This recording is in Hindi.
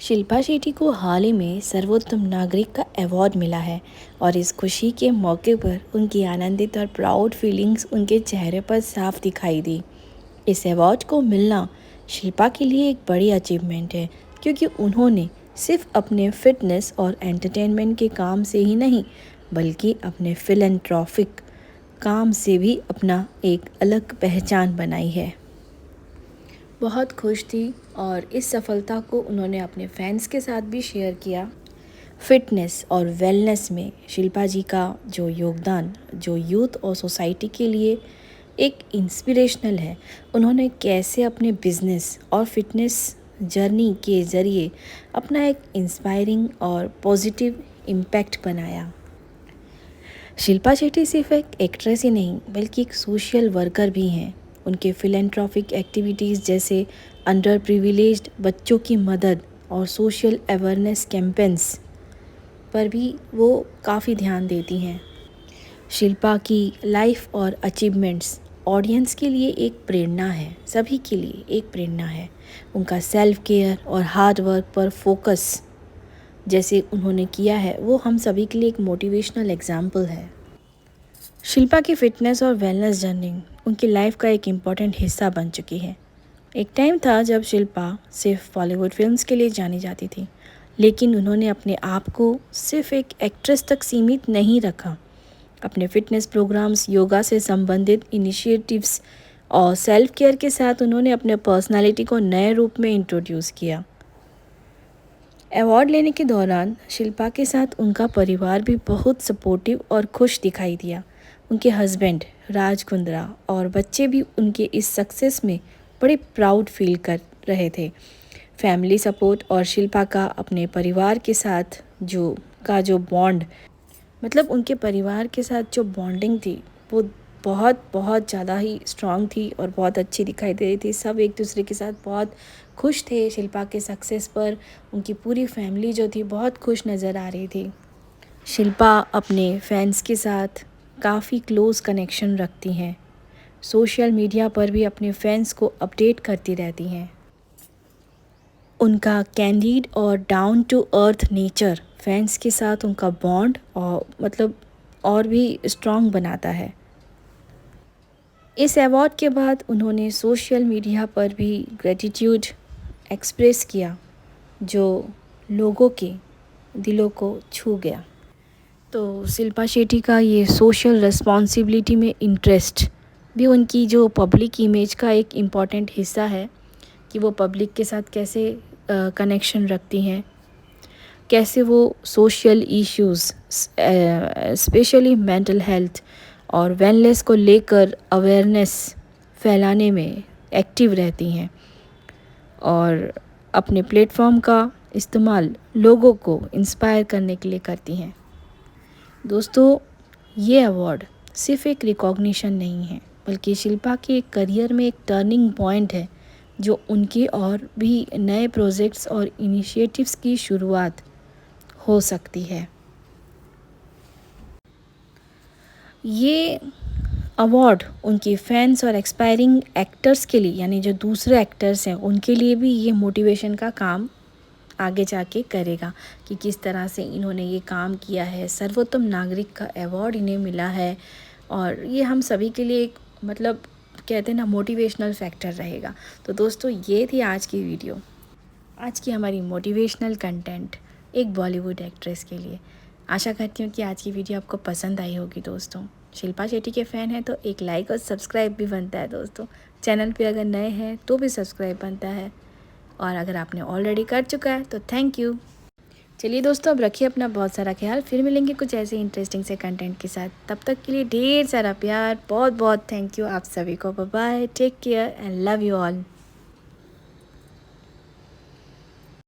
शिल्पा शेट्टी को हाल ही में सर्वोत्तम नागरिक का अवार्ड मिला है और इस खुशी के मौके पर उनकी आनंदित और प्राउड फीलिंग्स उनके चेहरे पर साफ दिखाई दी। इस अवार्ड को मिलना शिल्पा के लिए एक बड़ी अचीवमेंट है, क्योंकि उन्होंने सिर्फ अपने फिटनेस और एंटरटेनमेंट के काम से ही नहीं, बल्कि अपने फिलैंथ्रोपिक काम से भी अपना एक अलग पहचान बनाई है। बहुत खुश थी और इस सफलता को उन्होंने अपने फैंस के साथ भी शेयर किया। फिटनेस और वेलनेस में शिल्पा जी का जो योगदान जो यूथ और सोसाइटी के लिए एक इंस्पिरेशनल है। उन्होंने कैसे अपने बिजनेस और फिटनेस जर्नी के ज़रिए अपना एक इंस्पायरिंग और पॉजिटिव इम्पैक्ट बनाया। शिल्पा शेट्टी सिर्फ एक एक्ट्रेस ही नहीं, बल्कि एक सोशल वर्कर भी हैं। उनके फिलैंथ्रोपिक एक्टिविटीज़ जैसे अंडर प्रिविलेज्ड बच्चों की मदद और सोशल अवेयरनेस कैंपेन्स पर भी वो काफ़ी ध्यान देती हैं। शिल्पा की लाइफ और अचीवमेंट्स ऑडियंस के लिए एक प्रेरणा है, सभी के लिए एक प्रेरणा है। उनका सेल्फ केयर और हार्ड वर्क पर फोकस जैसे उन्होंने किया है, वो हम सभी के लिए एक मोटिवेशनल एग्जाम्पल है। शिल्पा की फ़िटनेस और वेलनेस जर्नी उनकी लाइफ का एक इम्पॉर्टेंट हिस्सा बन चुकी है। एक टाइम था जब शिल्पा सिर्फ बॉलीवुड फिल्म्स के लिए जानी जाती थी, लेकिन उन्होंने अपने आप को सिर्फ एक एक्ट्रेस तक सीमित नहीं रखा। अपने फिटनेस प्रोग्राम्स, योगा से संबंधित इनिशिएटिव्स और सेल्फ केयर के साथ उन्होंने अपने पर्सनालिटी को नए रूप में इंट्रोड्यूस किया। अवार्ड लेने के दौरान शिल्पा के साथ उनका परिवार भी बहुत सपोर्टिव और खुश दिखाई दिया। उनके हस्बैंड राज कुंद्रा और बच्चे भी उनके इस सक्सेस में बड़े प्राउड फील कर रहे थे। फैमिली सपोर्ट और शिल्पा का अपने परिवार के साथ जो बॉन्ड, मतलब उनके परिवार के साथ जो बॉन्डिंग थी, वो बहुत ज़्यादा ही स्ट्रॉन्ग थी और बहुत अच्छी दिखाई दे रही थी। सब एक दूसरे के साथ बहुत खुश थे शिल्पा के सक्सेस पर। उनकी पूरी फैमिली जो थी बहुत खुश नज़र आ रही थी। शिल्पा अपने फैंस के साथ काफ़ी क्लोज़ कनेक्शन रखती हैं। सोशल मीडिया पर भी अपने फैंस को अपडेट करती रहती हैं। उनका कैंडिड और down to earth nature fans के साथ उनका बॉन्ड और भी स्ट्रॉन्ग बनाता है। इस अवार्ड के बाद उन्होंने सोशल मीडिया पर भी ग्रेटिट्यूड एक्सप्रेस किया, जो लोगों के दिलों को छू गया। तो शिल्पा शेट्टी का ये सोशल रिस्पॉन्सिबिलिटी में इंटरेस्ट भी उनकी जो पब्लिक इमेज का एक इम्पॉर्टेंट हिस्सा है, कि वो पब्लिक के साथ कैसे कनेक्शन रखती हैं, कैसे वो social issues specially mental health और वेलनेस को लेकर अवेयरनेस फैलाने में एक्टिव रहती हैं और अपने प्लेटफॉर्म का इस्तेमाल लोगों को इंस्पायर करने के लिए करती हैं। दोस्तों, ये अवार्ड सिर्फ एक रिकॉग्निशन नहीं है, बल्कि शिल्पा के करियर में एक टर्निंग पॉइंट है, जो उनके और भी नए प्रोजेक्ट्स और इनिशिएटिव्स की शुरुआत हो सकती है। ये अवार्ड उनके फैंस और एक्सपायरिंग एक्टर्स के लिए, यानी जो दूसरे एक्टर्स हैं, उनके लिए भी ये मोटिवेशन का काम आगे जाके करेगा कि किस तरह से इन्होंने ये काम किया है। सर्वोत्तम नागरिक का अवार्ड इन्हें मिला है और ये हम सभी के लिए एक कहते हैं ना, मोटिवेशनल फैक्टर रहेगा। तो दोस्तों, ये थी आज की वीडियो, आज की हमारी मोटिवेशनल कंटेंट एक बॉलीवुड एक्ट्रेस के लिए। आशा करती हूँ कि आज की वीडियो आपको पसंद आई होगी। दोस्तों, शिल्पा शेट्टी के फ़ैन हैं तो एक लाइक और सब्सक्राइब भी बनता है। दोस्तों, चैनल पे अगर नए हैं तो भी सब्सक्राइब बनता है, और अगर आपने ऑलरेडी कर चुका है तो थैंक यू। चलिए दोस्तों, अब रखिए अपना बहुत सारा ख्याल। फिर मिलेंगे कुछ ऐसे इंटरेस्टिंग से कंटेंट के साथ। तब तक के लिए ढेर सारा प्यार, बहुत बहुत थैंक यू आप सभी को। Bye bye, take care and love you all.